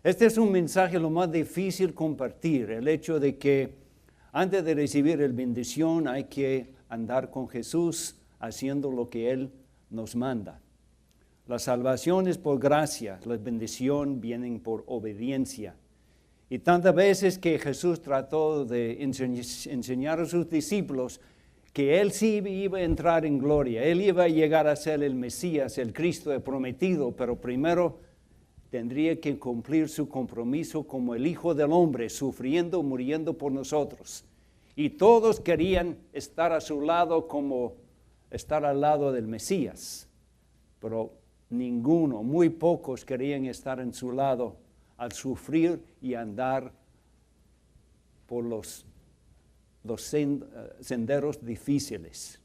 Este es un mensaje lo más difícil compartir, el hecho de que antes de recibir la bendición hay que andar con Jesús haciendo lo que Él nos manda. La salvación es por gracia, la bendición viene por obediencia. Y tantas veces que Jesús trató de enseñar a sus discípulos que Él sí iba a entrar en gloria, Él iba a llegar a ser el Mesías, el Cristo prometido, pero primero tendría que cumplir su compromiso como el Hijo del Hombre, sufriendo, muriendo por nosotros. Y todos querían estar a su lado como estar al lado del Mesías, pero ninguno, muy pocos querían estar en su lado al sufrir y andar por los senderos difíciles.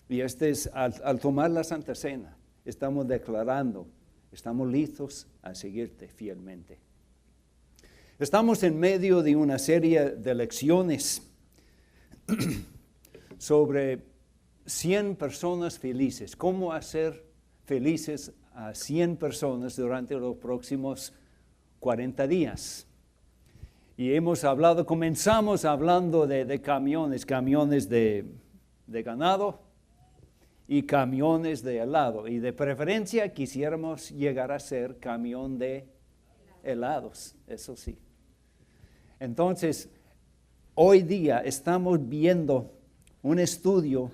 Y al tomar la Santa Cena, estamos declarando, estamos listos a seguirte fielmente. Estamos en medio de una serie de lecciones sobre 100 personas felices, cómo hacer felices a 100 personas durante los próximos 40 días. Y comenzamos hablando de camiones de ganado y camiones de helado. Y de preferencia quisiéramos llegar a ser camión de helados, eso sí. Entonces, hoy día estamos viendo un estudio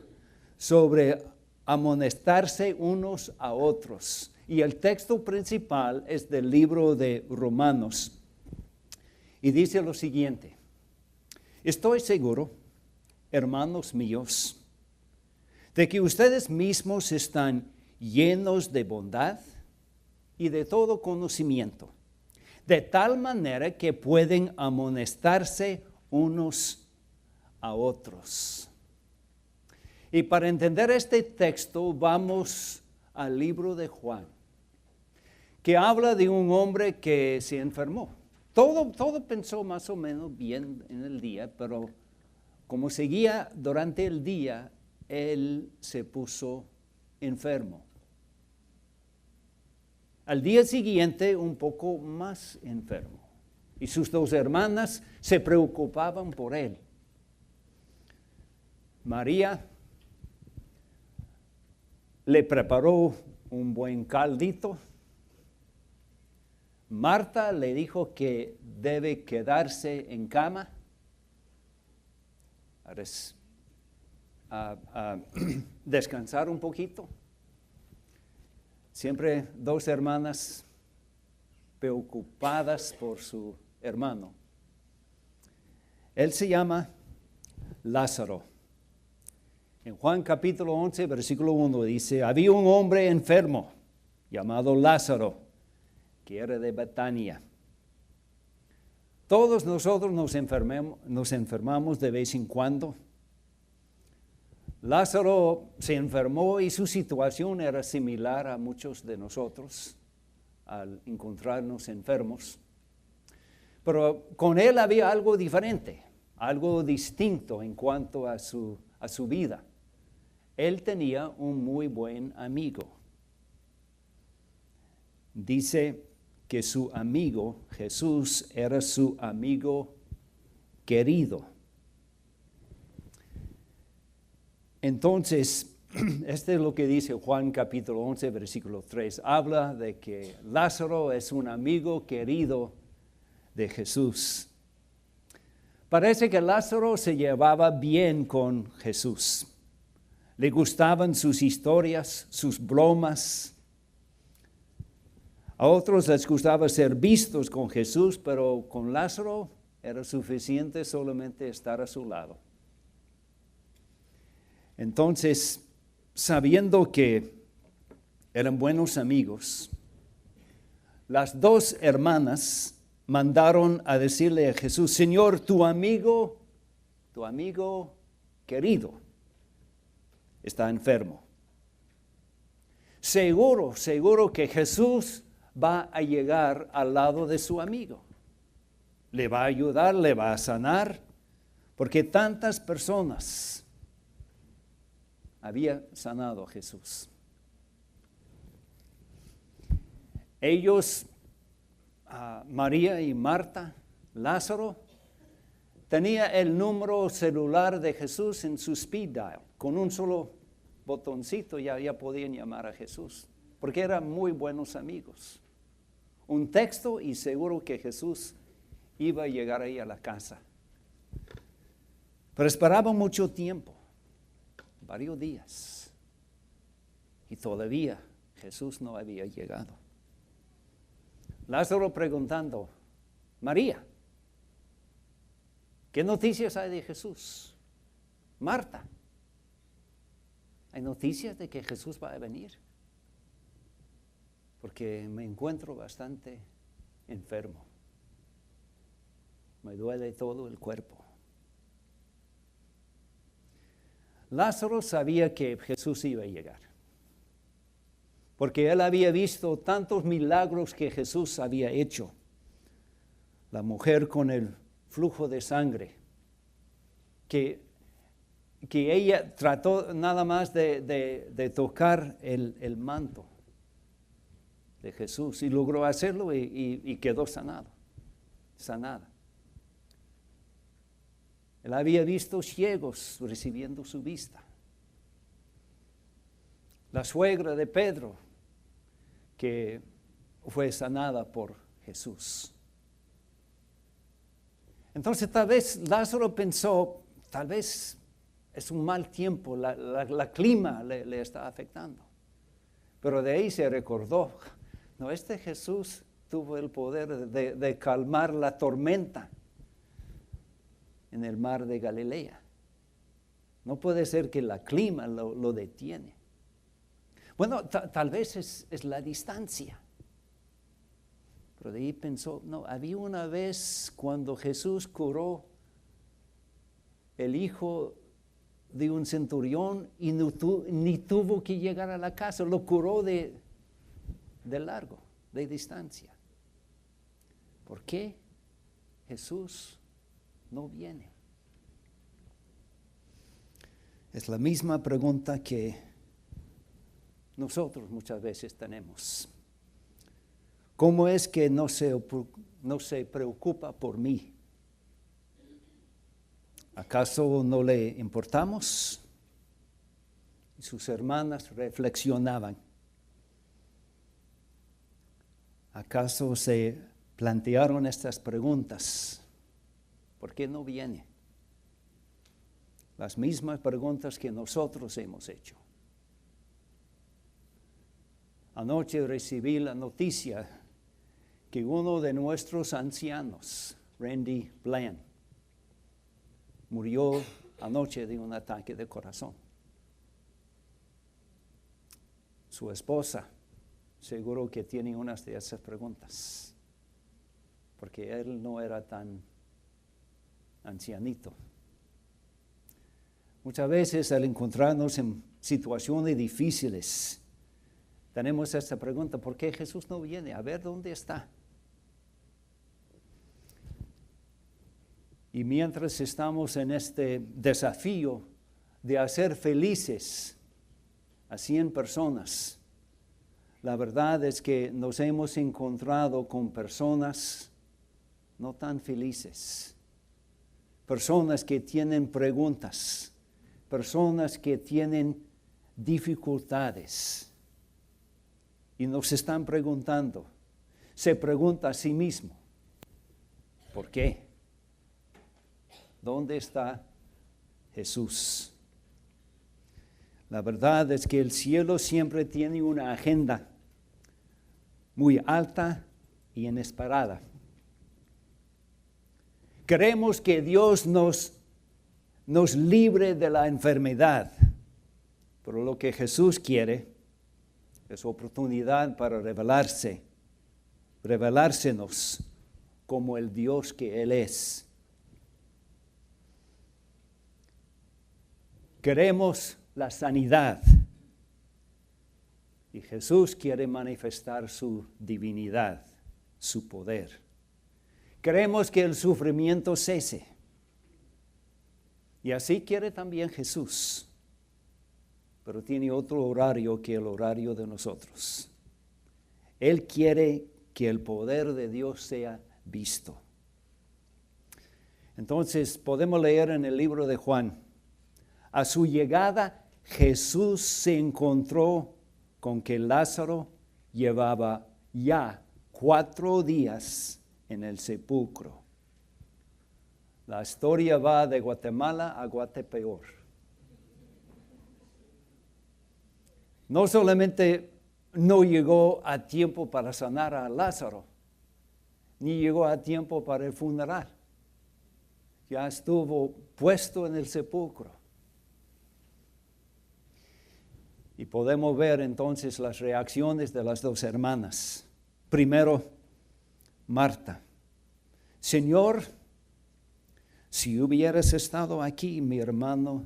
sobre amonestarse unos a otros. Y el texto principal es del libro de Romanos. Y dice lo siguiente: estoy seguro, hermanos míos, de que ustedes mismos están llenos de bondad y de todo conocimiento, de tal manera que pueden amonestarse unos a otros. Y para entender este texto vamos al libro de Juan, que habla de un hombre que se enfermó. Todo pensó más o menos bien en el día, pero como seguía durante el día, él se puso enfermo. Al día siguiente, un poco más enfermo. Y sus dos hermanas se preocupaban por él. María le preparó un buen caldito. Marta le dijo que debe quedarse en cama a descansar un poquito. Siempre dos hermanas preocupadas por su hermano. Él se llama Lázaro. En Juan capítulo 11, versículo 1 dice: había un hombre enfermo llamado Lázaro, que era de Betania. Todos nosotros nos enfermamos de vez en cuando. Lázaro se enfermó y su situación era similar a muchos de nosotros al encontrarnos enfermos. Pero con él había algo diferente, algo distinto en cuanto a su vida. Él tenía un muy buen amigo. Dice que su amigo, Jesús, era su amigo querido. Entonces, este es lo que dice Juan capítulo 11, versículo 3. Habla de que Lázaro es un amigo querido de Jesús. Parece que Lázaro se llevaba bien con Jesús. Le gustaban sus historias, sus bromas. A otros les gustaba ser vistos con Jesús, pero con Lázaro era suficiente solamente estar a su lado. Entonces, sabiendo que eran buenos amigos, las dos hermanas mandaron a decirle a Jesús: Señor, tu amigo querido está enfermo. Seguro que Jesús va a llegar al lado de su amigo. Le va a ayudar, le va a sanar, porque tantas personas había sanado a Jesús. Ellos María y Marta, Lázaro, tenía el número celular de Jesús en su speed dial. Con un solo botoncito ya podían llamar a Jesús, porque eran muy buenos amigos. Un texto y seguro que Jesús iba a llegar ahí a la casa. Pero esperaba mucho tiempo, varios días, y todavía Jesús no había llegado. Lázaro preguntando, María, ¿qué noticias hay de Jesús? Marta, ¿hay noticias de que Jesús va a venir? Porque me encuentro bastante enfermo. Me duele todo el cuerpo. Lázaro sabía que Jesús iba a llegar, porque él había visto tantos milagros que Jesús había hecho. La mujer con el flujo de sangre, que ella trató nada más de tocar el manto de Jesús y logró hacerlo y quedó sanada. Él había visto ciegos recibiendo su vista. La suegra de Pedro, que fue sanada por Jesús. Entonces tal vez Lázaro pensó, tal vez es un mal tiempo, la clima le está afectando. Pero de ahí se recordó, no, este Jesús tuvo el poder de calmar la tormenta en el mar de Galilea. No puede ser que la clima lo detiene. Bueno, tal vez es la distancia. Pero de ahí pensó, no, había una vez cuando Jesús curó el hijo de un centurión y ni tuvo que llegar a la casa, lo curó de largo, de distancia. ¿Por qué Jesús no viene? Es la misma pregunta que nosotros muchas veces tenemos. ¿Cómo es que no se preocupa por mí? ¿Acaso no le importamos? Y sus hermanas reflexionaban. ¿Acaso se plantearon estas preguntas? ¿Por qué no viene? Las mismas preguntas que nosotros hemos hecho. Anoche recibí la noticia que uno de nuestros ancianos, Randy Bland, murió anoche de un ataque de corazón. Su esposa seguro que tiene unas de esas preguntas, porque él no era tan ancianito. Muchas veces al encontrarnos en situaciones difíciles, tenemos esta pregunta, ¿por qué Jesús no viene? A ver, ¿dónde está? Y mientras estamos en este desafío de hacer felices a 100 personas, la verdad es que nos hemos encontrado con personas no tan felices, personas que tienen preguntas, personas que tienen dificultades y nos están preguntando, se pregunta a sí mismo, ¿por qué? ¿Dónde está Jesús? La verdad es que el cielo siempre tiene una agenda muy alta y inesperada. Queremos que Dios nos libre de la enfermedad, pero lo que Jesús quiere es oportunidad para revelársenos como el Dios que Él es. Queremos la sanidad y Jesús quiere manifestar su divinidad, su poder. Queremos que el sufrimiento cese y así quiere también Jesús, pero tiene otro horario que el horario de nosotros. Él quiere que el poder de Dios sea visto. Entonces podemos leer en el libro de Juan, a su llegada Jesús se encontró con que Lázaro llevaba ya 4 días en el sepulcro. La historia va de Guatemala a Guatepeor. No solamente no llegó a tiempo para sanar a Lázaro, ni llegó a tiempo para el funeral. Ya estuvo puesto en el sepulcro. Y podemos ver entonces las reacciones de las 2 hermanas. Primero, Marta. Señor, si hubieras estado aquí, mi hermano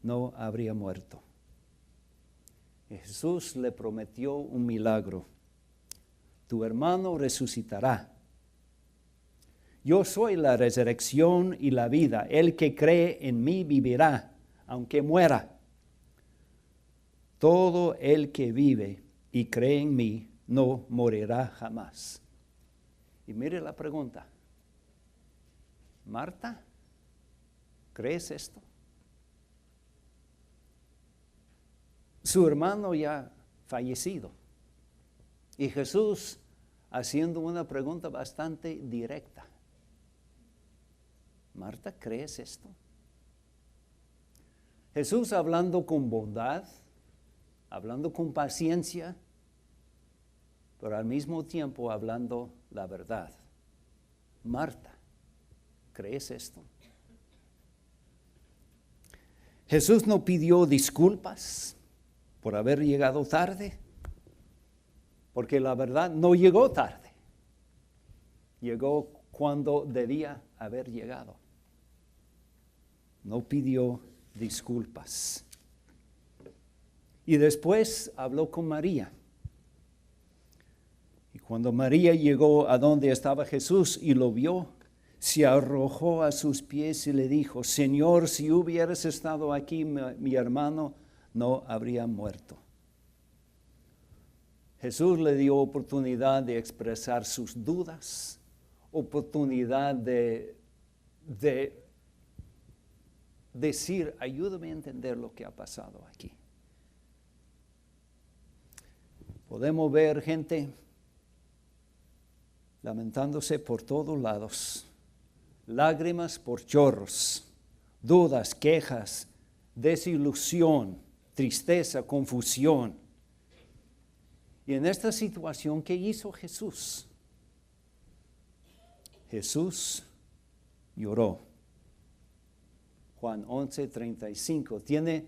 no habría muerto. Y Jesús le prometió un milagro. Tu hermano resucitará. Yo soy la resurrección y la vida. El que cree en mí vivirá, aunque muera. Todo el que vive y cree en mí no morirá jamás. Y mire la pregunta. Marta, ¿crees esto? Su hermano ya fallecido. Y Jesús haciendo una pregunta bastante directa. Marta, ¿crees esto? Jesús hablando con bondad, hablando con paciencia, pero al mismo tiempo hablando la verdad. Marta, ¿crees esto? Jesús no pidió disculpas por haber llegado tarde, porque la verdad no llegó tarde. Llegó cuando debía haber llegado. No pidió disculpas. Y después habló con María. Y cuando María llegó a donde estaba Jesús y lo vio, se arrojó a sus pies y le dijo, Señor, si hubieras estado aquí, mi hermano no habría muerto. Jesús le dio oportunidad de expresar sus dudas, oportunidad de decir, ayúdame a entender lo que ha pasado aquí. Podemos ver gente lamentándose por todos lados, lágrimas por chorros, dudas, quejas, desilusión, tristeza, confusión. Y en esta situación, ¿qué hizo Jesús? Jesús lloró. Juan 11:35 tiene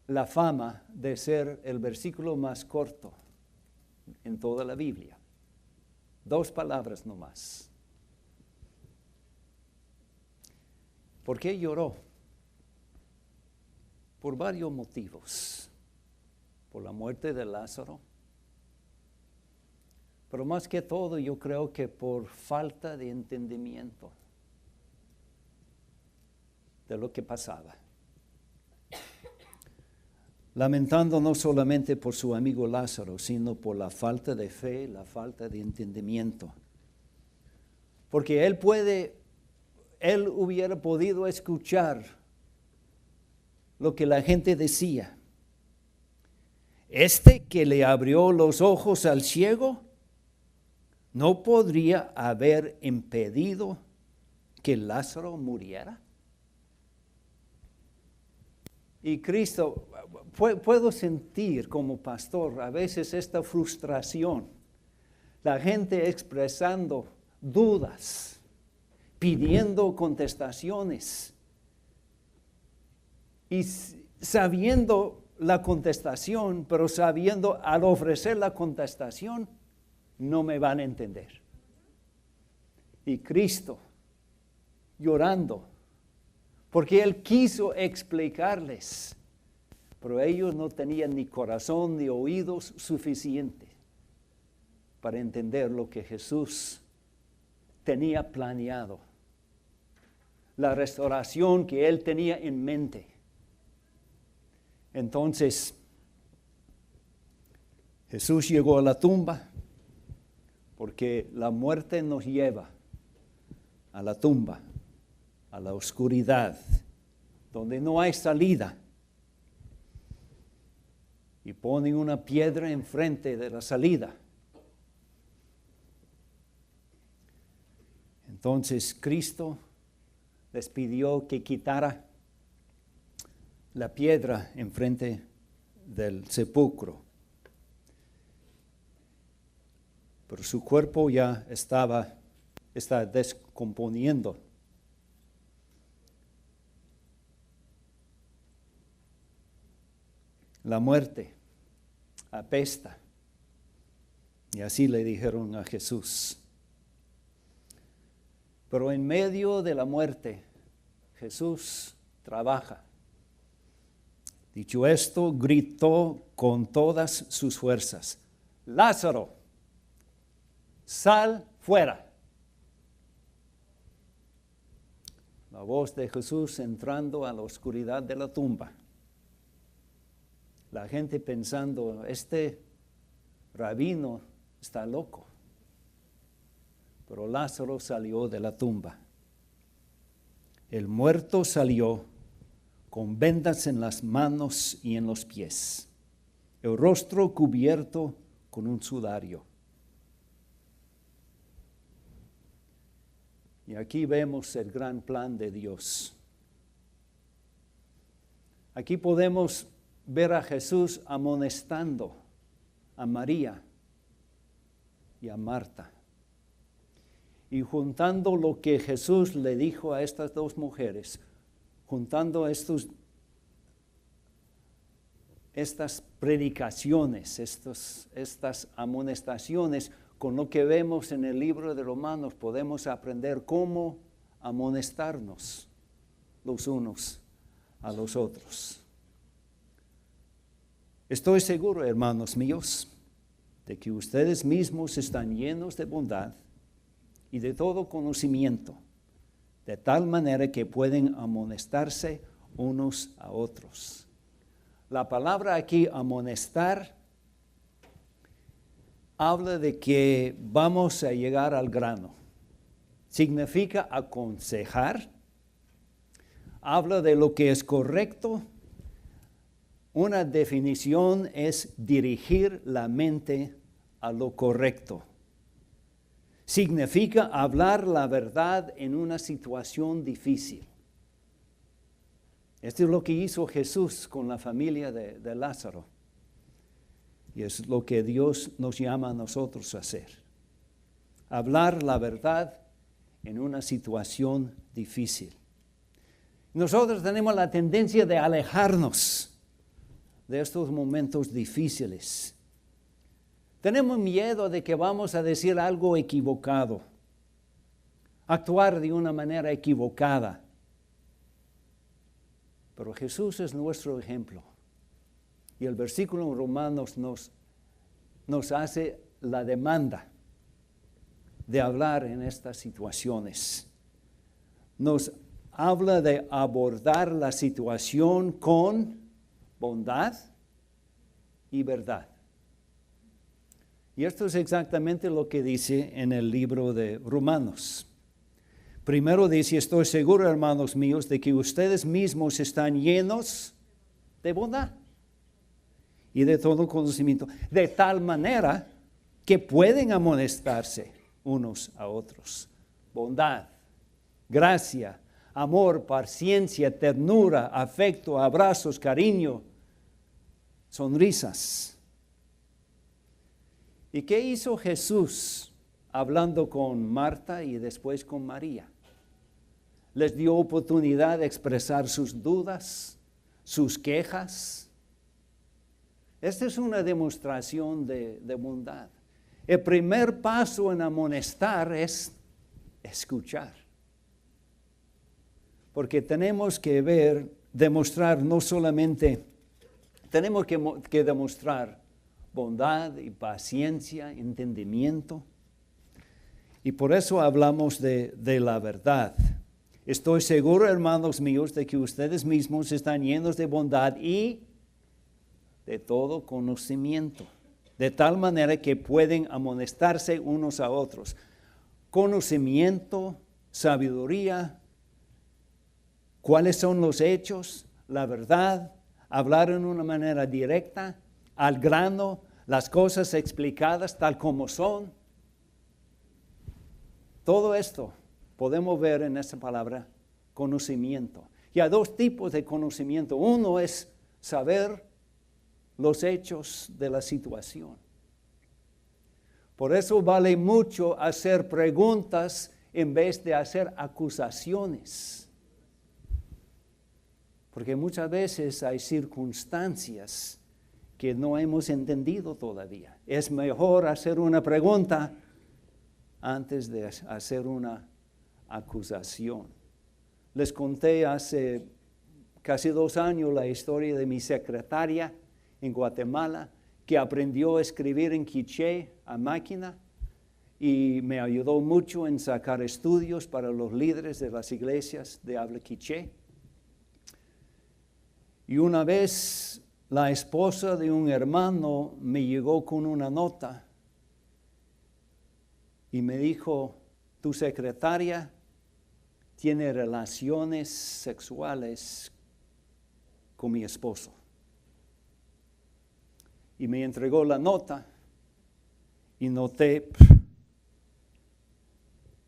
la fama de ser el versículo más corto en toda la Biblia. 2 palabras nomás. ¿Por qué lloró? Por varios motivos. Por la muerte de Lázaro. Pero más que todo, yo creo que por falta de entendimiento de lo que pasaba. Lamentando no solamente por su amigo Lázaro, sino por la falta de fe, la falta de entendimiento. Porque él hubiera podido escuchar lo que la gente decía. Este que le abrió los ojos al ciego, ¿no podría haber impedido que Lázaro muriera? Y Cristo, puedo sentir como pastor a veces esta frustración. La gente expresando dudas, pidiendo contestaciones. Y sabiendo la contestación, pero sabiendo al ofrecer la contestación, no me van a entender. Y Cristo llorando, porque Él quiso explicarles, pero ellos no tenían ni corazón ni oídos suficientes para entender lo que Jesús tenía planeado, la restauración que Él tenía en mente. Entonces, Jesús llegó a la tumba, porque la muerte nos lleva a la tumba, a la oscuridad, donde no hay salida. Y ponen una piedra enfrente de la salida. Entonces Cristo les pidió que quitara la piedra enfrente del sepulcro. Pero su cuerpo ya está descomponiendo. La muerte apesta. Y así le dijeron a Jesús. Pero en medio de la muerte, Jesús trabaja. Dicho esto, gritó con todas sus fuerzas: Lázaro, sal fuera. La voz de Jesús entrando a la oscuridad de la tumba. La gente pensando, este rabino está loco. Pero Lázaro salió de la tumba. El muerto salió con vendas en las manos y en los pies, el rostro cubierto con un sudario. Y aquí vemos el gran plan de Dios. Aquí podemos ver a Jesús amonestando a María y a Marta. Y juntando lo que Jesús le dijo a estas dos mujeres, juntando estas predicaciones, estas amonestaciones, con lo que vemos en el libro de Romanos, podemos aprender cómo amonestarnos los unos a los otros. Estoy seguro, hermanos míos, de que ustedes mismos están llenos de bondad y de todo conocimiento, de tal manera que pueden amonestarse unos a otros. La palabra aquí, amonestar, habla de que vamos a llegar al grano. Significa aconsejar, habla de lo que es correcto. Una definición es dirigir la mente a lo correcto. Significa hablar la verdad en una situación difícil. Esto es lo que hizo Jesús con la familia de Lázaro. Y es lo que Dios nos llama a nosotros a hacer. Hablar la verdad en una situación difícil. Nosotros tenemos la tendencia de alejarnos de estos momentos difíciles. Tenemos miedo de que vamos a decir algo equivocado, actuar de una manera equivocada. Pero Jesús es nuestro ejemplo. Y el versículo en Romanos nos hace la demanda de hablar en estas situaciones. Nos habla de abordar la situación con bondad y verdad. Y esto es exactamente lo que dice en el libro de Romanos. Primero dice, estoy seguro, hermanos míos, de que ustedes mismos están llenos de bondad y de todo conocimiento, de tal manera que pueden amonestarse unos a otros. Bondad, gracia, amor, paciencia, ternura, afecto, abrazos, cariño, sonrisas. ¿Y qué hizo Jesús hablando con Marta y después con María? Les dio oportunidad de expresar sus dudas, sus quejas. Esta es una demostración de bondad. El primer paso en amonestar es escuchar. Porque tenemos que demostrar no solamente, tenemos que demostrar bondad y paciencia, entendimiento. Y por eso hablamos de la verdad. Estoy seguro, hermanos míos, de que ustedes mismos están llenos de bondad y de todo conocimiento. de tal manera que pueden amonestarse unos a otros. Conocimiento, sabiduría, cuáles son los hechos, la verdad, hablar en una manera directa, al grano, las cosas explicadas tal como son. Todo esto podemos ver en esta palabra conocimiento. Y hay dos tipos de conocimiento. Uno es saber los hechos de la situación. Por eso vale mucho hacer preguntas en vez de hacer acusaciones. Porque muchas veces hay circunstancias que no hemos entendido todavía. Es mejor hacer una pregunta antes de hacer una acusación. Les conté hace casi 2 años la historia de mi secretaria en Guatemala, que aprendió a escribir en quiché a máquina y me ayudó mucho en sacar estudios para los líderes de las iglesias de habla quiché. Y una vez la esposa de un hermano me llegó con una nota y me dijo, tu secretaria tiene relaciones sexuales con mi esposo. Y me entregó la nota y noté,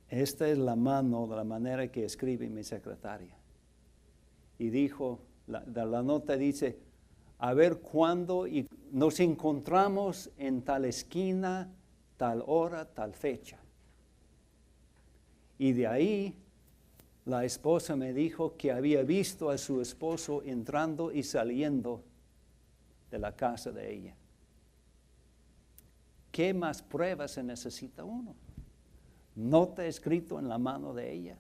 esta es la manera que escribe mi secretaria. Y dijo, la nota dice, a ver cuándo nos encontramos en tal esquina, tal hora, tal fecha. Y de ahí la esposa me dijo que había visto a su esposo entrando y saliendo de la casa de ella. ¿Qué más pruebas se necesita uno? Nota escrito en la mano de ella,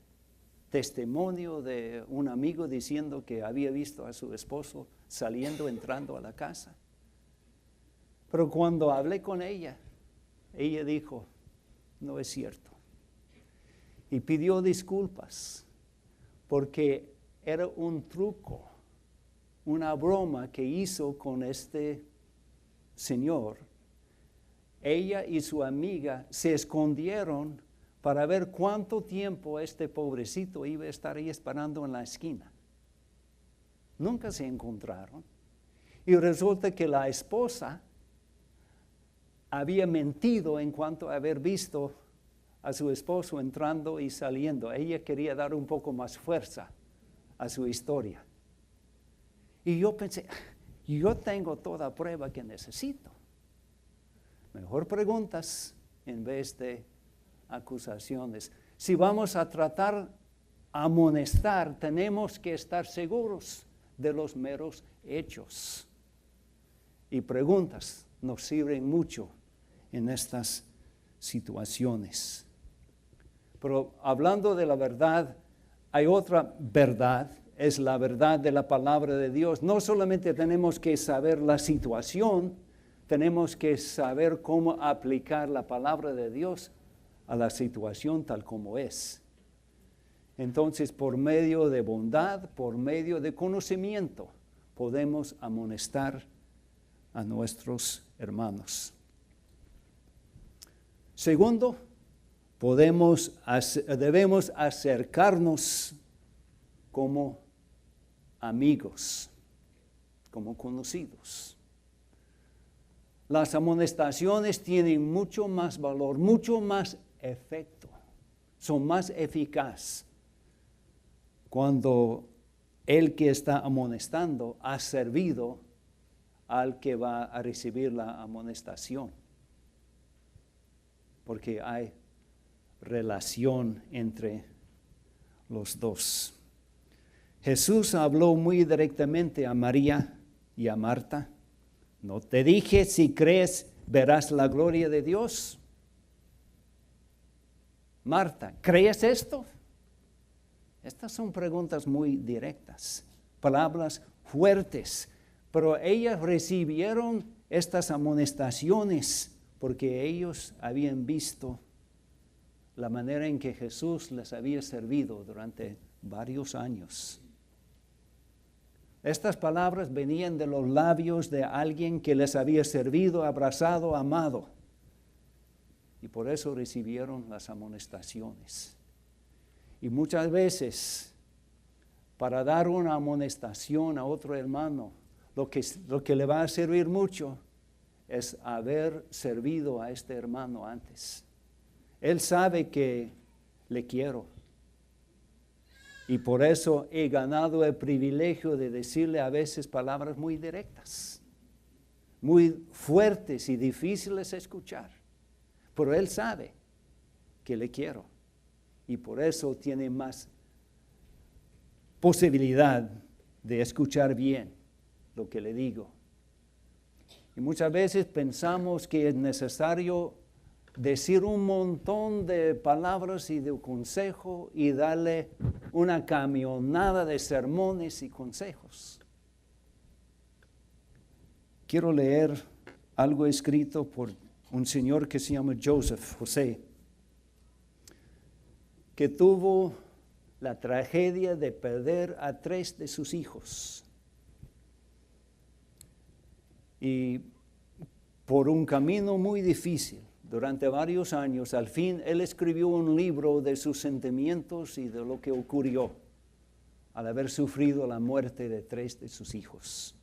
testimonio de un amigo diciendo que había visto a su esposo saliendo, entrando a la casa. Pero cuando hablé con ella, ella dijo, no es cierto. Y pidió disculpas, porque era un truco, una broma que hizo con este señor. Ella y su amiga se escondieron para ver cuánto tiempo este pobrecito iba a estar ahí esperando en la esquina. Nunca se encontraron. Y resulta que la esposa había mentido en cuanto a haber visto a su esposo entrando y saliendo. Ella quería dar un poco más fuerza a su historia. Y yo pensé, yo tengo toda prueba que necesito. Mejor preguntas en vez de acusaciones. Si vamos a tratar amonestar, tenemos que estar seguros de los meros hechos. Y preguntas nos sirven mucho en estas situaciones. Pero hablando de la verdad, hay otra verdad, es la verdad de la palabra de Dios. No solamente tenemos que saber la situación, tenemos que saber cómo aplicar la palabra de Dios a la situación tal como es. Entonces, por medio de bondad, por medio de conocimiento, podemos amonestar a nuestros hermanos. Segundo, debemos acercarnos como amigos, como conocidos. Las amonestaciones tienen mucho más valor, mucho más efecto, son más eficaces cuando el que está amonestando ha servido al que va a recibir la amonestación, porque hay relación entre los dos. Jesús habló muy directamente a María y a Marta. ¿No te dije, si crees, verás la gloria de Dios? Marta, ¿crees esto? Estas son preguntas muy directas, palabras fuertes, pero ellas recibieron estas amonestaciones porque ellos habían visto la manera en que Jesús les había servido durante varios años. Estas palabras venían de los labios de alguien que les había servido, abrazado, amado. Y por eso recibieron las amonestaciones. Y muchas veces, para dar una amonestación a otro hermano, lo que le va a servir mucho es haber servido a este hermano antes. Él sabe que le quiero. Y por eso he ganado el privilegio de decirle a veces palabras muy directas, muy fuertes y difíciles de escuchar. Pero él sabe que le quiero. Y por eso tiene más posibilidad de escuchar bien lo que le digo. Y muchas veces pensamos que es necesario decir un montón de palabras y de consejo y darle una camionada de sermones y consejos. Quiero leer algo escrito por un señor que se llama José, que tuvo la tragedia de perder a 3 de sus hijos. Y por un camino muy difícil, durante varios años, al fin él escribió un libro de sus sentimientos y de lo que ocurrió al haber sufrido la muerte de 3 de sus hijos.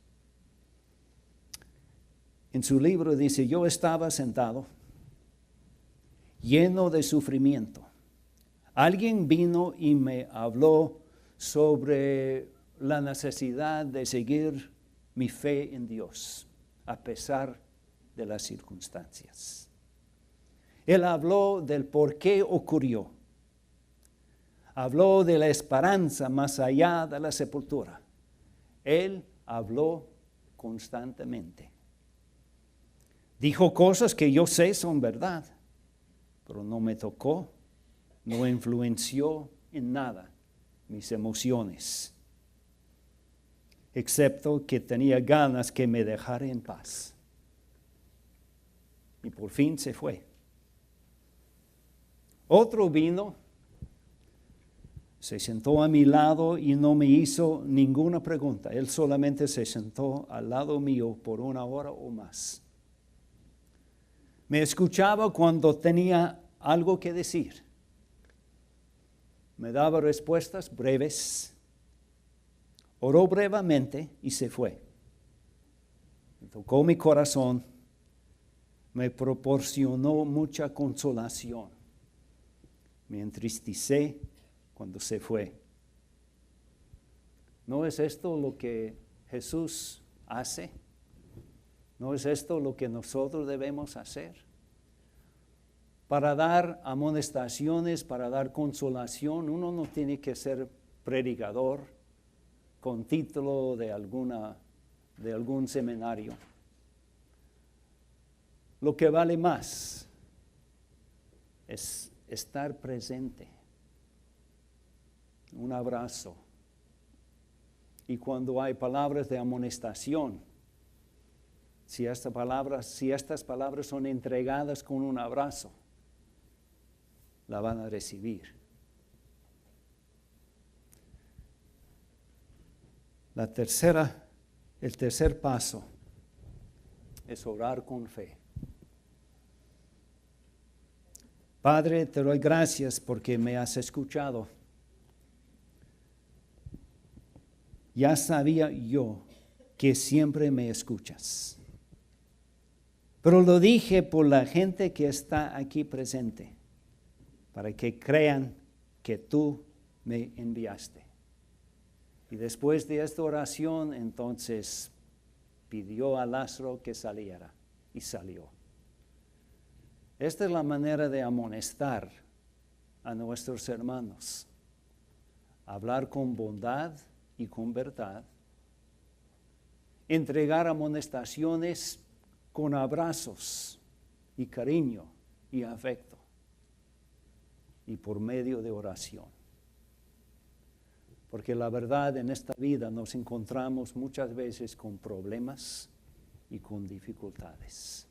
En su libro dice: yo estaba sentado, lleno de sufrimiento. Alguien vino y me habló sobre la necesidad de seguir mi fe en Dios, a pesar de las circunstancias. Él habló del por qué ocurrió. Habló de la esperanza más allá de la sepultura. Él habló constantemente. Dijo cosas que yo sé son verdad, pero no me tocó, no influenció en nada mis emociones, excepto que tenía ganas que me dejara en paz. Y por fin se fue. Otro vino, se sentó a mi lado y no me hizo ninguna pregunta. Él solamente se sentó al lado mío por 1 hora o más. Me escuchaba cuando tenía algo que decir. Me daba respuestas breves. Oró brevemente y se fue. Me tocó mi corazón. Me proporcionó mucha consolación. Me entristecé cuando se fue. ¿No es esto lo que Jesús hace? ¿No es esto lo que nosotros debemos hacer? Para dar amonestaciones, para dar consolación, uno no tiene que ser predicador con título de algún seminario. Lo que vale más es estar presente. Un abrazo. Y cuando hay palabras de amonestación, si estas palabras son entregadas con un abrazo, la van a recibir. El tercer paso es orar con fe. Padre, te doy gracias porque me has escuchado. Ya sabía yo que siempre me escuchas. Pero lo dije por la gente que está aquí presente, para que crean que tú me enviaste. Y después de esta oración, entonces pidió a Lázaro que saliera, y salió. Esta es la manera de amonestar a nuestros hermanos. Hablar con bondad y con verdad. Entregar amonestaciones con abrazos y cariño y afecto. Y por medio de oración. Porque la verdad, en esta vida nos encontramos muchas veces con problemas y con dificultades.